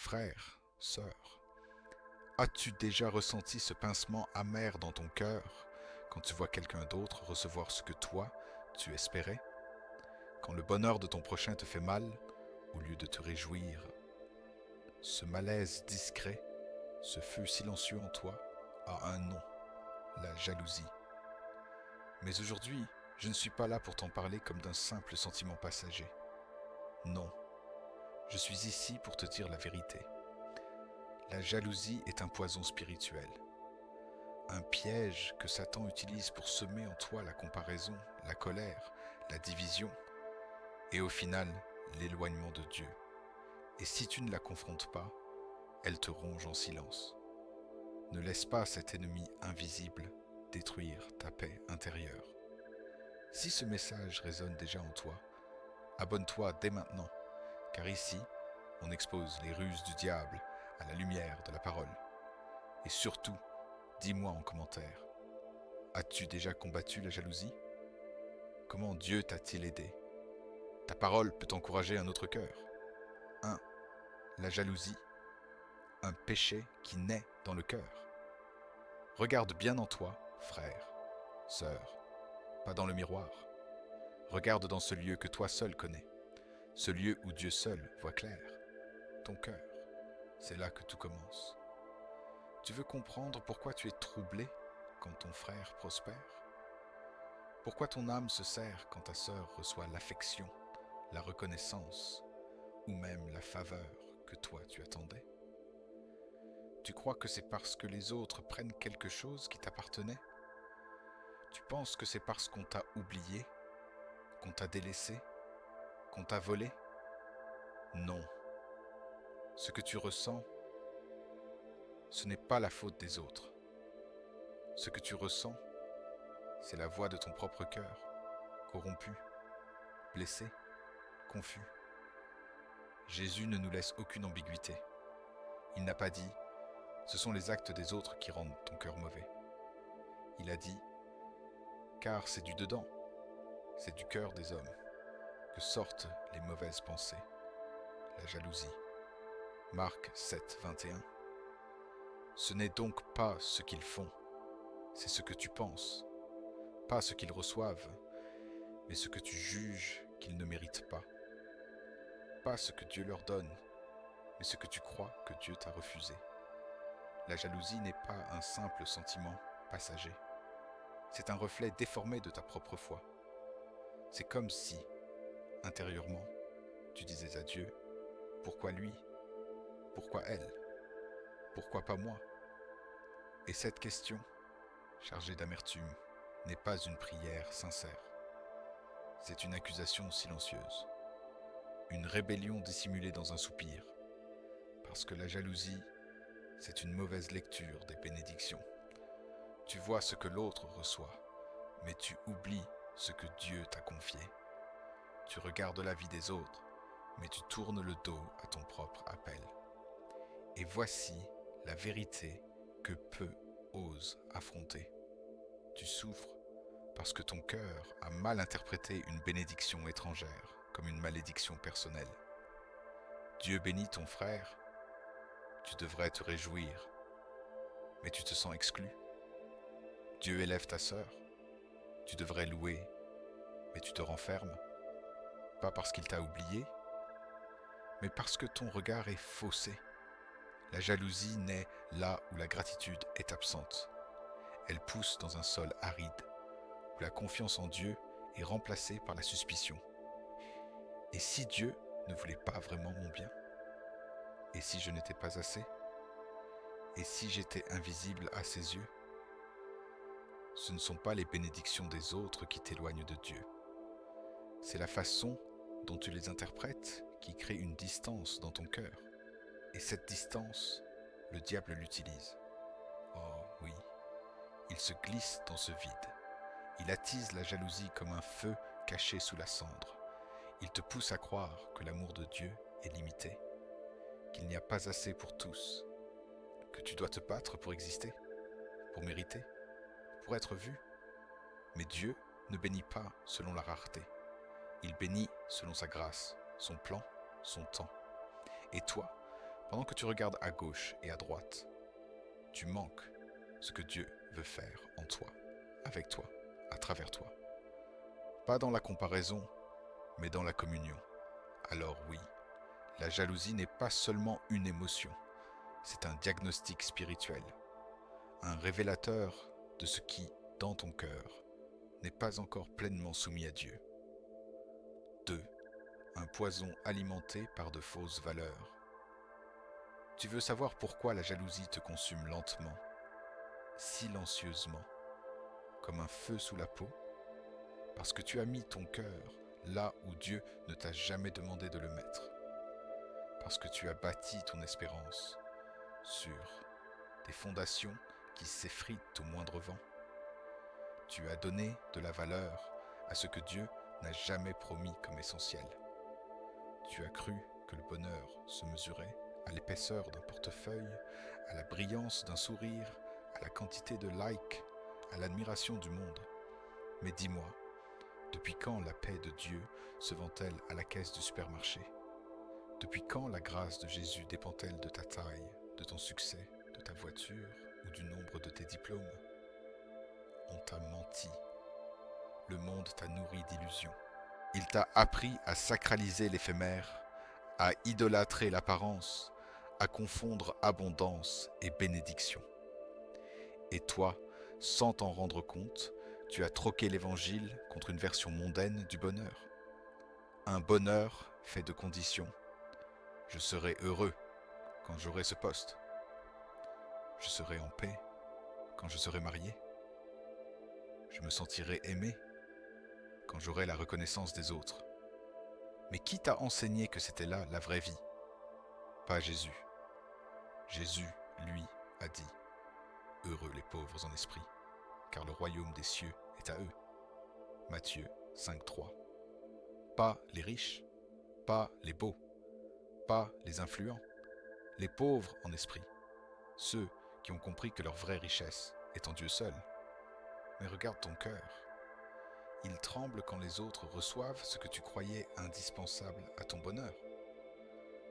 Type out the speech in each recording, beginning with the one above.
Frère, sœur, as-tu déjà ressenti ce pincement amer dans ton cœur quand tu vois quelqu'un d'autre recevoir ce que toi, tu espérais? Quand le bonheur de ton prochain te fait mal, au lieu de te réjouir, ce malaise discret, ce feu silencieux en toi, a un nom, la jalousie. Mais aujourd'hui, je ne suis pas là pour t'en parler comme d'un simple sentiment passager. Non, je suis ici pour te dire la vérité. La jalousie est un poison spirituel. Un piège que Satan utilise pour semer en toi la comparaison, la colère, la division et au final l'éloignement de Dieu. Et si tu ne la confrontes pas, elle te ronge en silence. Ne laisse pas cet ennemi invisible détruire ta paix intérieure. Si ce message résonne déjà en toi, abonne-toi dès maintenant, car ici, on expose les ruses du diable à la lumière de la parole. Et surtout, dis-moi en commentaire, as-tu déjà combattu la jalousie? Comment Dieu t'a-t-il aidé? Ta parole peut encourager un autre cœur. 1. La jalousie, un péché qui naît dans le cœur. Regarde bien en toi, frère, sœur, pas dans le miroir. Regarde dans ce lieu que toi seul connais, ce lieu où Dieu seul voit clair, ton cœur. C'est là que tout commence. Tu veux comprendre pourquoi tu es troublé quand ton frère prospère? Pourquoi ton âme se serre quand ta sœur reçoit l'affection, la reconnaissance ou même la faveur que toi tu attendais? Tu crois que c'est parce que les autres prennent quelque chose qui t'appartenait? Tu penses que c'est parce qu'on t'a oublié, qu'on t'a délaissé, qu'on t'a volé? Non. Ce que tu ressens, ce n'est pas la faute des autres. Ce que tu ressens, c'est la voix de ton propre cœur, corrompu, blessé, confus. Jésus ne nous laisse aucune ambiguïté. Il n'a pas dit « ce sont les actes des autres qui rendent ton cœur mauvais ». Il a dit « car c'est du dedans, c'est du cœur des hommes que sortent les mauvaises pensées, la jalousie ». Marc 7, 21. Ce n'est donc pas ce qu'ils font, c'est ce que tu penses, pas ce qu'ils reçoivent, mais ce que tu juges qu'ils ne méritent pas. Pas ce que Dieu leur donne, mais ce que tu crois que Dieu t'a refusé. La jalousie n'est pas un simple sentiment passager. C'est un reflet déformé de ta propre foi. C'est comme si, intérieurement, tu disais à Dieu, pourquoi lui? Pourquoi elle? Pourquoi pas moi? Et cette question, chargée d'amertume, n'est pas une prière sincère. C'est une accusation silencieuse, une rébellion dissimulée dans un soupir, parce que la jalousie, c'est une mauvaise lecture des bénédictions. Tu vois ce que l'autre reçoit, mais tu oublies ce que Dieu t'a confié. Tu regardes la vie des autres, mais tu tournes le dos à ton propre appel. Et voici la vérité que peu osent affronter. Tu souffres parce que ton cœur a mal interprété une bénédiction étrangère comme une malédiction personnelle. Dieu bénit ton frère, tu devrais te réjouir, mais tu te sens exclu. Dieu élève ta sœur, tu devrais louer, mais tu te renfermes. Pas parce qu'il t'a oublié, mais parce que ton regard est faussé. La jalousie naît là où la gratitude est absente. Elle pousse dans un sol aride, où la confiance en Dieu est remplacée par la suspicion. Et si Dieu ne voulait pas vraiment mon bien? Et si je n'étais pas assez? Et si j'étais invisible à ses yeux? Ce ne sont pas les bénédictions des autres qui t'éloignent de Dieu. C'est la façon dont tu les interprètes qui crée une distance dans ton cœur. Et cette distance, le diable l'utilise. Oh oui, il se glisse dans ce vide. Il attise la jalousie comme un feu caché sous la cendre. Il te pousse à croire que l'amour de Dieu est limité, qu'il n'y a pas assez pour tous, que tu dois te battre pour exister, pour mériter, pour être vu. Mais Dieu ne bénit pas selon la rareté. Il bénit selon sa grâce, son plan, son temps. Et toi, Pendant que tu regardes à gauche et à droite, tu manques ce que Dieu veut faire en toi, avec toi, à travers toi. Pas dans la comparaison, mais dans la communion. Alors oui, la jalousie n'est pas seulement une émotion, c'est un diagnostic spirituel, un révélateur de ce qui, dans ton cœur, n'est pas encore pleinement soumis à Dieu. 2. Un poison alimenté par de fausses valeurs. Tu veux savoir pourquoi la jalousie te consume lentement, silencieusement, comme un feu sous la peau? Parce que tu as mis ton cœur là où Dieu ne t'a jamais demandé de le mettre. Parce que tu as bâti ton espérance sur des fondations qui s'effritent au moindre vent. Tu as donné de la valeur à ce que Dieu n'a jamais promis comme essentiel. Tu as cru que le bonheur se mesurait à l'épaisseur d'un portefeuille, à la brillance d'un sourire, à la quantité de likes, à l'admiration du monde. Mais dis-moi, depuis quand la paix de Dieu se vend-elle à la caisse du supermarché? Depuis quand la grâce de Jésus dépend-elle de ta taille, de ton succès, de ta voiture ou du nombre de tes diplômes? On t'a menti. Le monde t'a nourri d'illusions. Il t'a appris à sacraliser l'éphémère, à idolâtrer l'apparence, à confondre abondance et bénédiction. Et toi, sans t'en rendre compte, tu as troqué l'évangile contre une version mondaine du bonheur. Un bonheur fait de conditions. Je serai heureux quand j'aurai ce poste. Je serai en paix quand je serai marié. Je me sentirai aimé quand j'aurai la reconnaissance des autres. Mais qui t'a enseigné que c'était là la vraie vie? Pas Jésus. Jésus, lui, a dit « Heureux les pauvres en esprit, car le royaume des cieux est à eux. » Matthieu 5,3. Pas les riches, pas les beaux, pas les influents, les pauvres en esprit, ceux qui ont compris que leur vraie richesse est en Dieu seul. Mais regarde ton cœur. Il tremble quand les autres reçoivent ce que tu croyais indispensable à ton bonheur.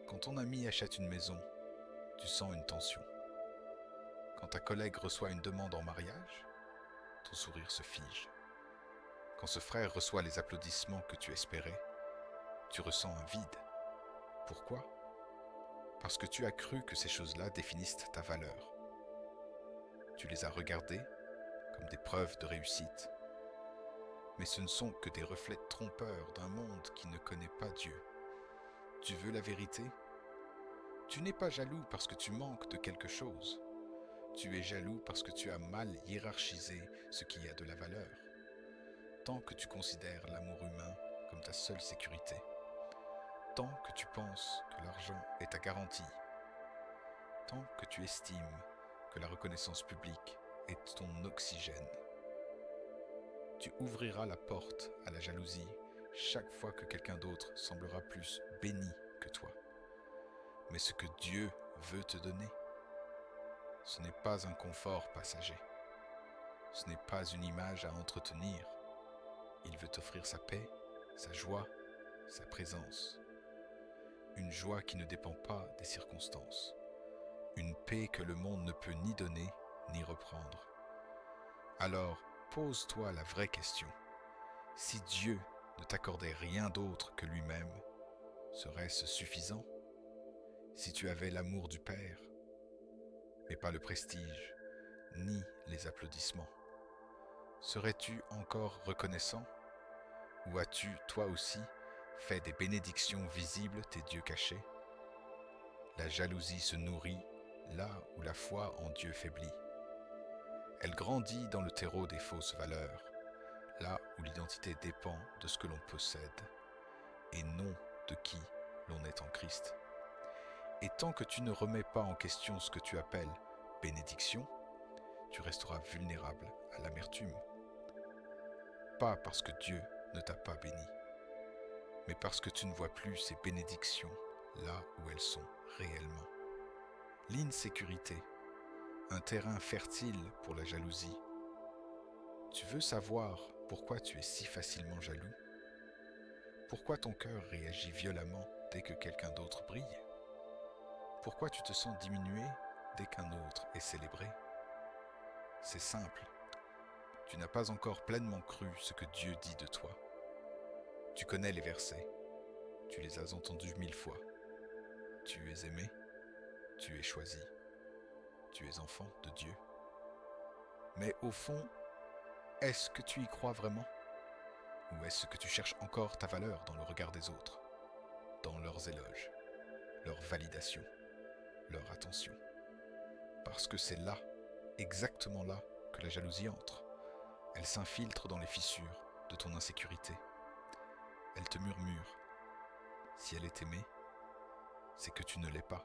Quand ton ami achète une maison, tu sens une tension. Quand ta collègue reçoit une demande en mariage, ton sourire se fige. Quand ce frère reçoit les applaudissements que tu espérais, tu ressens un vide. Pourquoi? Parce que tu as cru que ces choses-là définissent ta valeur. Tu les as regardées comme des preuves de réussite. Mais ce ne sont que des reflets trompeurs d'un monde qui ne connaît pas Dieu. Tu veux la vérité? Tu n'es pas jaloux parce que tu manques de quelque chose. Tu es jaloux parce que tu as mal hiérarchisé ce qui a de la valeur. Tant que tu considères l'amour humain comme ta seule sécurité. Tant que tu penses que l'argent est ta garantie. Tant que tu estimes que la reconnaissance publique est ton oxygène. Tu ouvriras la porte à la jalousie chaque fois que quelqu'un d'autre semblera plus béni que toi. Mais ce que Dieu veut te donner, ce n'est pas un confort passager. Ce n'est pas une image à entretenir. Il veut t'offrir sa paix, sa joie, sa présence. Une joie qui ne dépend pas des circonstances. Une paix que le monde ne peut ni donner ni reprendre. Alors, pose-toi la vraie question. Si Dieu ne t'accordait rien d'autre que lui-même, serait-ce suffisant? Si tu avais l'amour du Père, mais pas le prestige, ni les applaudissements, serais-tu encore reconnaissant? Ou as-tu, toi aussi, fait des bénédictions visibles tes dieux cachés? La jalousie se nourrit là où la foi en Dieu faiblit. Elle grandit dans le terreau des fausses valeurs, là où l'identité dépend de ce que l'on possède, et non de qui l'on est en Christ. Et tant que tu ne remets pas en question ce que tu appelles bénédiction, tu resteras vulnérable à l'amertume. Pas parce que Dieu ne t'a pas béni, mais parce que tu ne vois plus ces bénédictions là où elles sont réellement. L'insécurité, un terrain fertile pour la jalousie. Tu veux savoir pourquoi tu es si facilement jaloux? Pourquoi ton cœur réagit violemment dès que quelqu'un d'autre brille? Pourquoi tu te sens diminué dès qu'un autre est célébré? C'est simple. Tu n'as pas encore pleinement cru ce que Dieu dit de toi. Tu connais les versets. Tu les as entendus 1000 fois. Tu es aimé. Tu es choisi. Tu es enfant de Dieu. Mais au fond, est-ce que tu y crois vraiment? Ou est-ce que tu cherches encore ta valeur dans le regard des autres, dans leurs éloges, leur validation, leur attention? Parce que c'est là, exactement là, que la jalousie entre. Elle s'infiltre dans les fissures de ton insécurité. Elle te murmure. Si elle est aimée, c'est que tu ne l'es pas.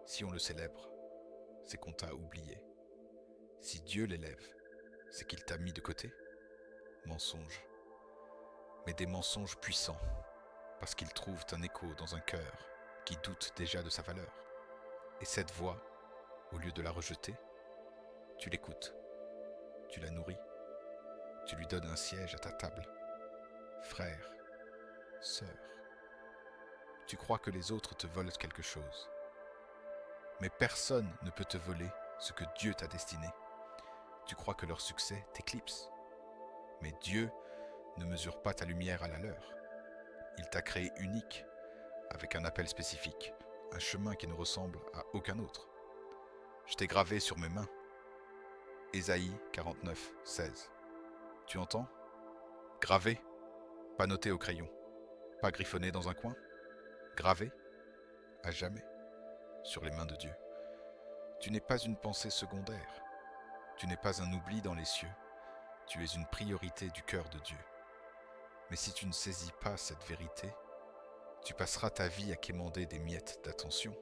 Si on le célèbre, c'est qu'on t'a oublié. Si Dieu l'élève, c'est qu'il t'a mis de côté. Mensonge. Mais des mensonges puissants, parce qu'ils trouvent un écho dans un cœur qui doute déjà de sa valeur. Et cette voix, au lieu de la rejeter, tu l'écoutes, tu la nourris, tu lui donnes un siège à ta table. Frère, sœur, tu crois que les autres te volent quelque chose. Mais personne ne peut te voler ce que Dieu t'a destiné. Tu crois que leur succès t'éclipse. Mais Dieu ne mesure pas ta lumière à la leur. Il t'a créé unique, avec un appel spécifique, un chemin qui ne ressemble à aucun autre. Je t'ai gravé sur mes mains. Ésaïe 49, 16. Tu entends? Gravé, pas noté au crayon, pas griffonné dans un coin. Gravé, à jamais, sur les mains de Dieu. Tu n'es pas une pensée secondaire. Tu n'es pas un oubli dans les cieux. Tu es une priorité du cœur de Dieu. Mais si tu ne saisis pas cette vérité, tu passeras ta vie à quémander des miettes d'attention,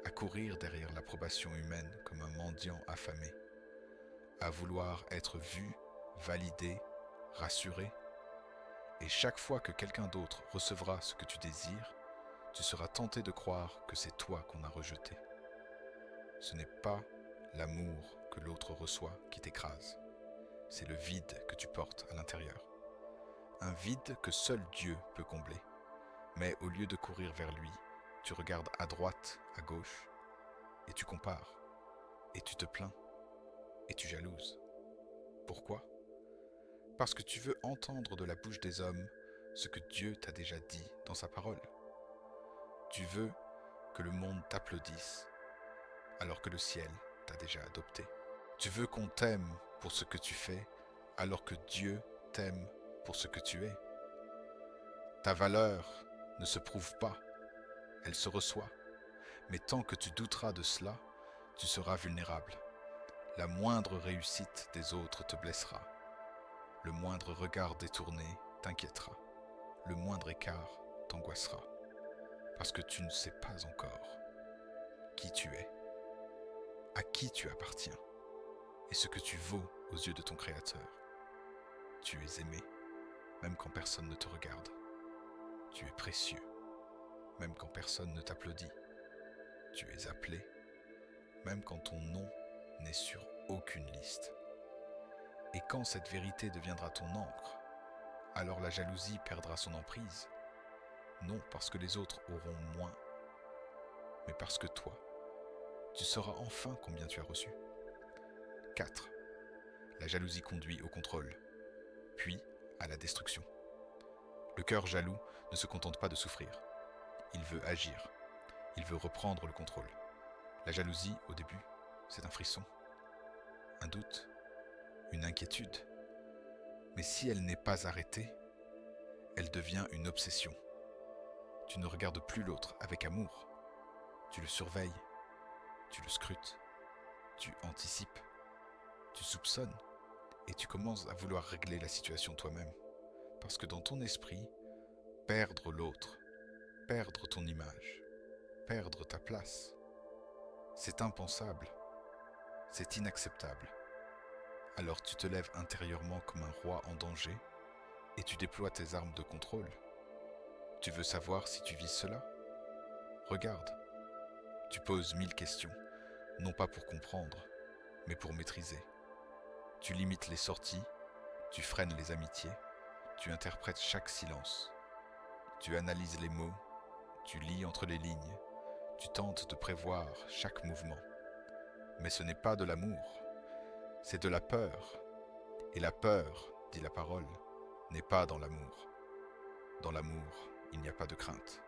à courir derrière l'approbation humaine comme un mendiant affamé, à vouloir être vu, validé, rassuré. Et chaque fois que quelqu'un d'autre recevra ce que tu désires, tu seras tenté de croire que c'est toi qu'on a rejeté. Ce n'est pas l'amour que l'autre reçoit qui t'écrase, c'est le vide que tu portes à l'intérieur. Un vide que seul Dieu peut combler. Mais au lieu de courir vers lui, tu regardes à droite, à gauche, et tu compares, et tu te plains, et tu jalouses. Pourquoi? Parce que tu veux entendre de la bouche des hommes ce que Dieu t'a déjà dit dans sa parole. Tu veux que le monde t'applaudisse, alors que le ciel t'a déjà adopté. Tu veux qu'on t'aime pour ce que tu fais, alors que Dieu t'aime pour ce que tu es. Ta valeur ne se prouve pas, elle se reçoit. Mais tant que tu douteras de cela, tu seras vulnérable. La moindre réussite des autres te blessera. Le moindre regard détourné t'inquiétera. Le moindre écart t'angoissera. Parce que tu ne sais pas encore qui tu es, à qui tu appartiens et ce que tu vaux aux yeux de ton Créateur. Tu es aimé, même quand personne ne te regarde. Tu es précieux, même quand personne ne t'applaudit. Tu es appelé, même quand ton nom n'est sur aucune liste. Et quand cette vérité deviendra ton encre, alors la jalousie perdra son emprise, non parce que les autres auront moins, mais parce que toi, tu sauras enfin combien tu as reçu. 4. La jalousie conduit au contrôle, puis à la destruction. Le cœur jaloux ne se contente pas de souffrir. Il veut agir. Il veut reprendre le contrôle. La jalousie, au début, c'est un frisson, un doute, une inquiétude. Mais si elle n'est pas arrêtée, elle devient une obsession. Tu ne regardes plus l'autre avec amour. Tu le surveilles, tu le scrutes, tu anticipes, tu soupçonnes et tu commences à vouloir régler la situation toi-même. Parce que dans ton esprit, perdre l'autre, perdre ton image, perdre ta place, c'est impensable, c'est inacceptable. Alors tu te lèves intérieurement comme un roi en danger et tu déploies tes armes de contrôle. Tu veux savoir si tu vis cela? Regarde, tu poses 1000 questions, non pas pour comprendre, mais pour maîtriser. Tu limites les sorties, tu freines les amitiés, tu interprètes chaque silence. Tu analyses les mots, tu lis entre les lignes, Tu tentes de prévoir chaque mouvement. Mais ce n'est pas de l'amour, c'est de la peur. Et la peur, dit la parole, n'est pas dans l'amour. Dans l'amour, il n'y a pas de crainte.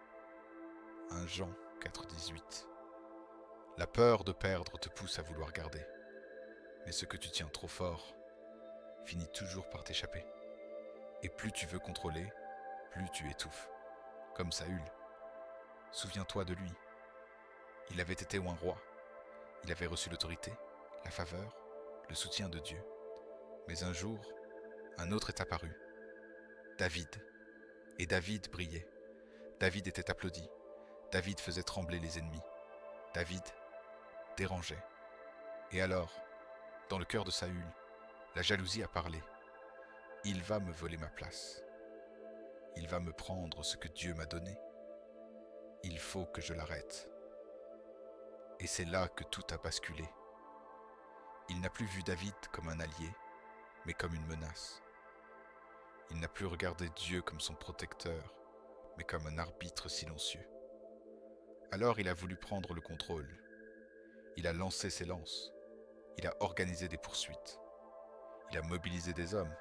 1 Jean 4,18. La peur de perdre te pousse à vouloir garder. Mais ce que tu tiens trop fort finit toujours par t'échapper. Et plus tu veux contrôler, plus tu étouffes. Comme Saül. Souviens-toi de lui. Il avait été un roi. Il avait reçu l'autorité, la faveur, le soutien de Dieu. Mais un jour, un autre est apparu. David. Et David brillait. David était applaudi. David faisait trembler les ennemis. David dérangeait. Et alors, dans le cœur de Saül, la jalousie a parlé. Il va me voler ma place. Il va me prendre ce que Dieu m'a donné. Il faut que je l'arrête. Et c'est là que tout a basculé. Il n'a plus vu David comme un allié, mais comme une menace. Il n'a plus regardé Dieu comme son protecteur, mais comme un arbitre silencieux. Alors il a voulu prendre le contrôle. Il a lancé ses lances. Il a organisé des poursuites. Il a mobilisé des hommes.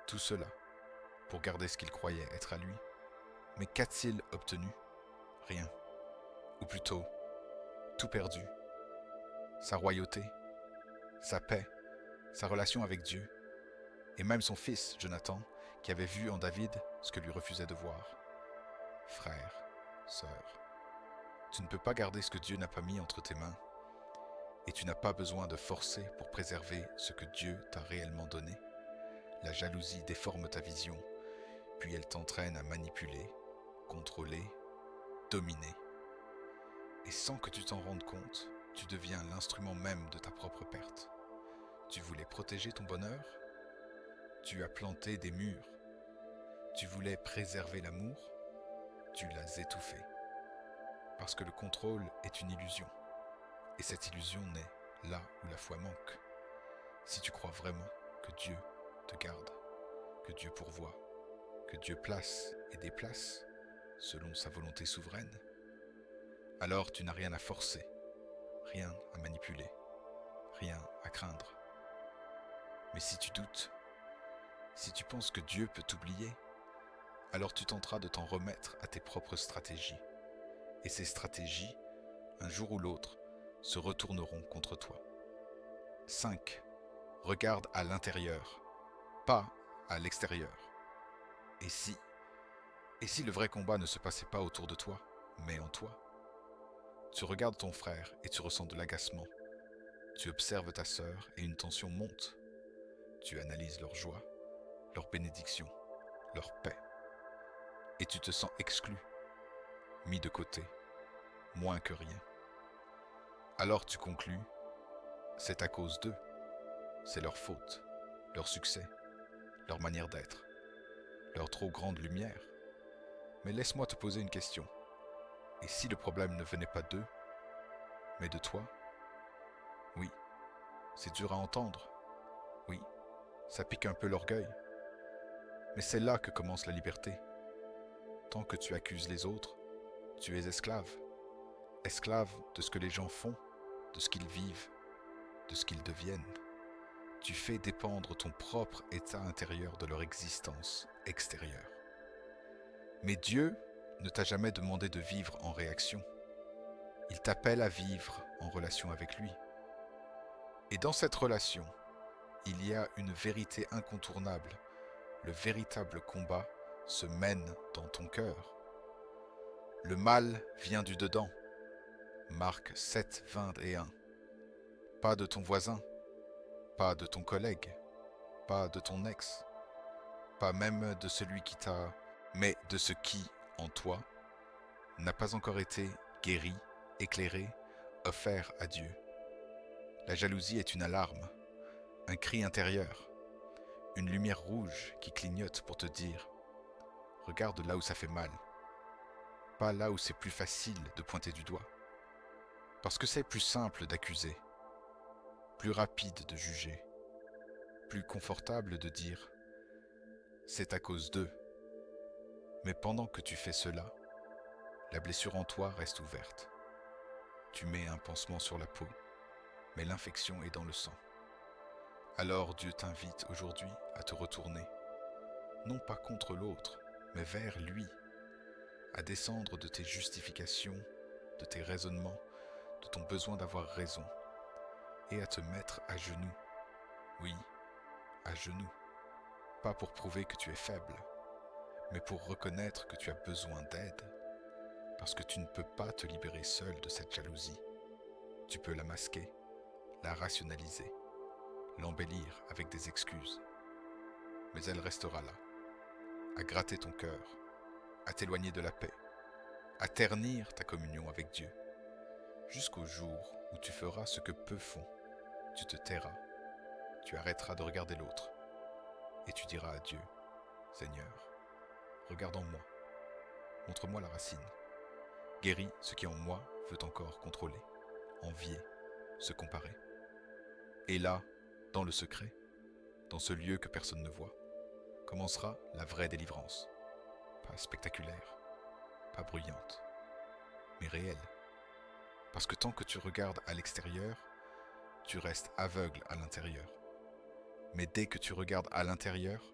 Tout cela pour garder ce qu'il croyait être à lui. Mais qu'a-t-il obtenu? Rien. Ou plutôt, tout perdu. Sa royauté, sa paix, sa relation avec Dieu, et même son fils, Jonathan, qui avait vu en David ce que lui refusait de voir. Frère, sœur, tu ne peux pas garder ce que Dieu n'a pas mis entre tes mains, et tu n'as pas besoin de forcer pour préserver ce que Dieu t'a réellement donné. La jalousie déforme ta vision, puis elle t'entraîne à manipuler, contrôler, dominer. Et sans que tu t'en rendes compte, tu deviens l'instrument même de ta propre perte. Tu voulais protéger ton bonheur? Tu as planté des murs. Tu voulais préserver l'amour? Tu l'as étouffé. Parce que le contrôle est une illusion. Et cette illusion naît là où la foi manque. Si tu crois vraiment que Dieu te garde, que Dieu pourvoit, que Dieu place et déplace selon sa volonté souveraine, alors tu n'as rien à forcer, rien à manipuler, rien à craindre. Mais si tu doutes, si tu penses que Dieu peut t'oublier, alors tu tenteras de t'en remettre à tes propres stratégies. Et ces stratégies, un jour ou l'autre, se retourneront contre toi. 5. Regarde à l'intérieur, pas à l'extérieur. Et si le vrai combat ne se passait pas autour de toi, mais en toi? Tu regardes ton frère et tu ressens de l'agacement. Tu observes ta sœur et une tension monte. Tu analyses leur joie, leur bénédiction, leur paix. Et tu te sens exclu, mis de côté, moins que rien. Alors tu conclus, c'est à cause d'eux. C'est leur faute, leur succès, leur manière d'être, leur trop grande lumière. Mais laisse-moi te poser une question. Et si le problème ne venait pas d'eux, mais de toi? Oui, c'est dur à entendre. Oui, ça pique un peu l'orgueil. Mais c'est là que commence la liberté. Tant que tu accuses les autres, tu es esclave. Esclave de ce que les gens font, de ce qu'ils vivent, de ce qu'ils deviennent. Tu fais dépendre ton propre état intérieur de leur existence extérieure. Mais Dieu ne t'a jamais demandé de vivre en réaction. Il t'appelle à vivre en relation avec lui. Et dans cette relation, il y a une vérité incontournable. Le véritable combat se mène dans ton cœur. Le mal vient du dedans. Marc 7, 21. Pas de ton voisin, pas de ton collègue, pas de ton ex, pas même de celui qui t'a, mais de ce qui, en toi, n'a pas encore été guéri, éclairé, offert à Dieu. La jalousie est une alarme, un cri intérieur, une lumière rouge qui clignote pour te dire « Regarde là où ça fait mal », pas là où c'est plus facile de pointer du doigt. Parce que c'est plus simple d'accuser, plus rapide de juger, plus confortable de dire « c'est à cause d'eux ». Mais pendant que tu fais cela, la blessure en toi reste ouverte. Tu mets un pansement sur la peau, mais l'infection est dans le sang. Alors Dieu t'invite aujourd'hui à te retourner, non pas contre l'autre, mais vers lui, à descendre de tes justifications, de tes raisonnements, de ton besoin d'avoir raison, et à te mettre à genoux. Oui, à genoux. Pas pour prouver que tu es faible, mais pour reconnaître que tu as besoin d'aide, parce que tu ne peux pas te libérer seul de cette jalousie. Tu peux la masquer, la rationaliser, l'embellir avec des excuses, mais elle restera là, à gratter ton cœur, à t'éloigner de la paix, à ternir ta communion avec Dieu, jusqu'au jour où tu feras ce que peu font. Tu te tairas, tu arrêteras de regarder l'autre, et tu diras à Dieu, Seigneur, regarde en moi, montre-moi la racine, guéris ce qui en moi veut encore contrôler, envier, se comparer. Et là, dans le secret, dans ce lieu que personne ne voit, commencera la vraie délivrance. Pas spectaculaire, pas bruyante, mais réelle. Parce que tant que tu regardes à l'extérieur, tu restes aveugle à l'intérieur. Mais dès que tu regardes à l'intérieur,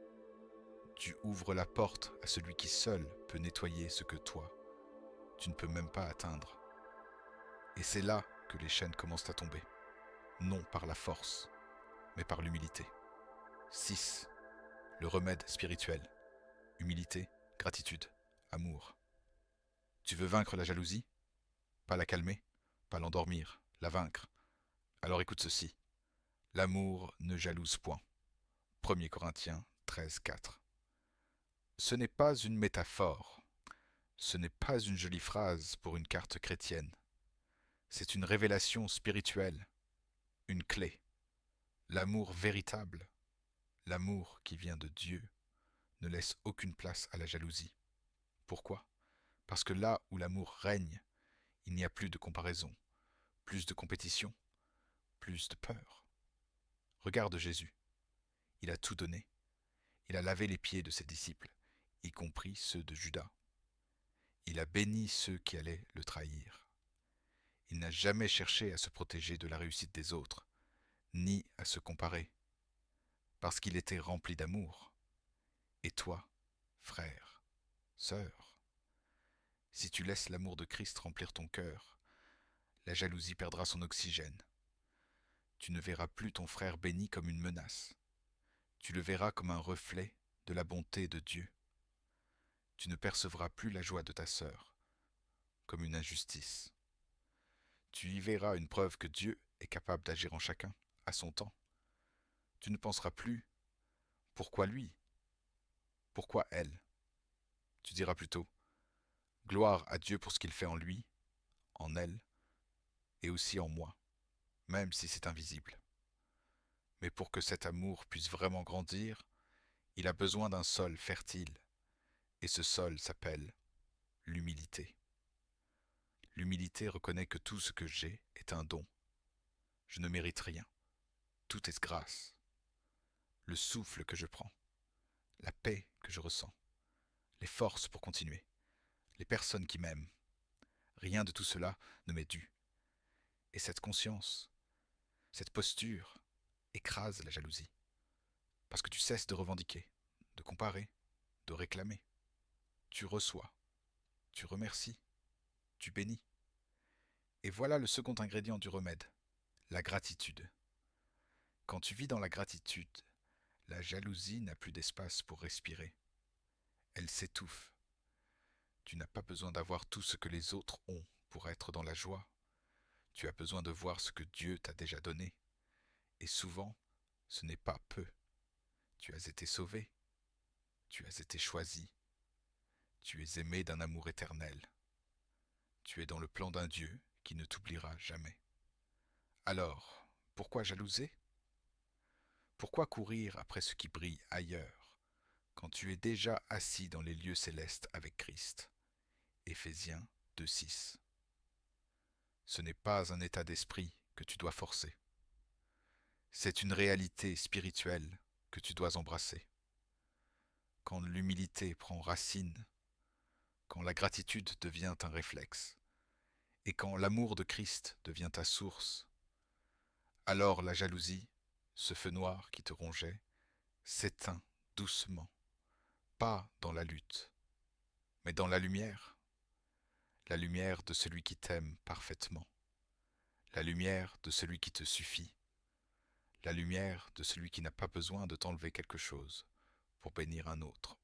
tu ouvres la porte à celui qui seul peut nettoyer ce que toi, tu ne peux même pas atteindre. Et c'est là que les chaînes commencent à tomber. Non par la force, mais par l'humilité. 6. Le remède spirituel. Humilité, gratitude, amour. Tu veux vaincre la jalousie? Pas la calmer, pas l'endormir, la vaincre. Alors écoute ceci. L'amour ne jalouse point. 1 Corinthiens 13:4. Ce n'est pas une métaphore. Ce n'est pas une jolie phrase pour une carte chrétienne. C'est une révélation spirituelle, une clé. L'amour véritable, l'amour qui vient de Dieu, ne laisse aucune place à la jalousie. Pourquoi? Parce que là où l'amour règne, il n'y a plus de comparaison, plus de compétition, plus de peur. Regarde Jésus. Il a tout donné. Il a lavé les pieds de ses disciples, y compris ceux de Judas. Il a béni ceux qui allaient le trahir. Il n'a jamais cherché à se protéger de la réussite des autres, ni à se comparer, parce qu'il était rempli d'amour. Et toi, frère, sœur, si tu laisses l'amour de Christ remplir ton cœur, la jalousie perdra son oxygène. Tu ne verras plus ton frère béni comme une menace. Tu le verras comme un reflet de la bonté de Dieu. Tu ne percevras plus la joie de ta sœur comme une injustice. Tu y verras une preuve que Dieu est capable d'agir en chacun, à son temps. Tu ne penseras plus « Pourquoi lui? Pourquoi elle ?» Tu diras plutôt « Gloire à Dieu pour ce qu'il fait en lui, en elle, et aussi en moi, même si c'est invisible. » Mais pour que cet amour puisse vraiment grandir, il a besoin d'un sol fertile, et ce sol s'appelle l'humilité. L'humilité reconnaît que tout ce que j'ai est un don. Je ne mérite rien. Tout est grâce. Le souffle que je prends, la paix que je ressens, les forces pour continuer, les personnes qui m'aiment. Rien de tout cela ne m'est dû. Et cette conscience, cette posture, écrase la jalousie. Parce que tu cesses de revendiquer, de comparer, de réclamer. Tu reçois, tu remercies, tu bénis. Et voilà le second ingrédient du remède, la gratitude. Quand tu vis dans la gratitude, la jalousie n'a plus d'espace pour respirer. Elle s'étouffe. Tu n'as pas besoin d'avoir tout ce que les autres ont pour être dans la joie. Tu as besoin de voir ce que Dieu t'a déjà donné. Et souvent, ce n'est pas peu. Tu as été sauvé. Tu as été choisi. Tu es aimé d'un amour éternel. Tu es dans le plan d'un Dieu qui ne t'oubliera jamais. Alors, pourquoi jalouser? Pourquoi courir après ce qui brille ailleurs, quand tu es déjà assis dans les lieux célestes avec Christ? Éphésiens 2:6. Ce n'est pas un état d'esprit que tu dois forcer. C'est une réalité spirituelle que tu dois embrasser. Quand l'humilité prend racine, quand la gratitude devient un réflexe, Et quand l'amour de Christ devient ta source, alors la jalousie, ce feu noir qui te rongeait, s'éteint doucement, pas dans la lutte, mais dans la lumière de celui qui t'aime parfaitement, la lumière de celui qui te suffit, la lumière de celui qui n'a pas besoin de t'enlever quelque chose pour bénir un autre.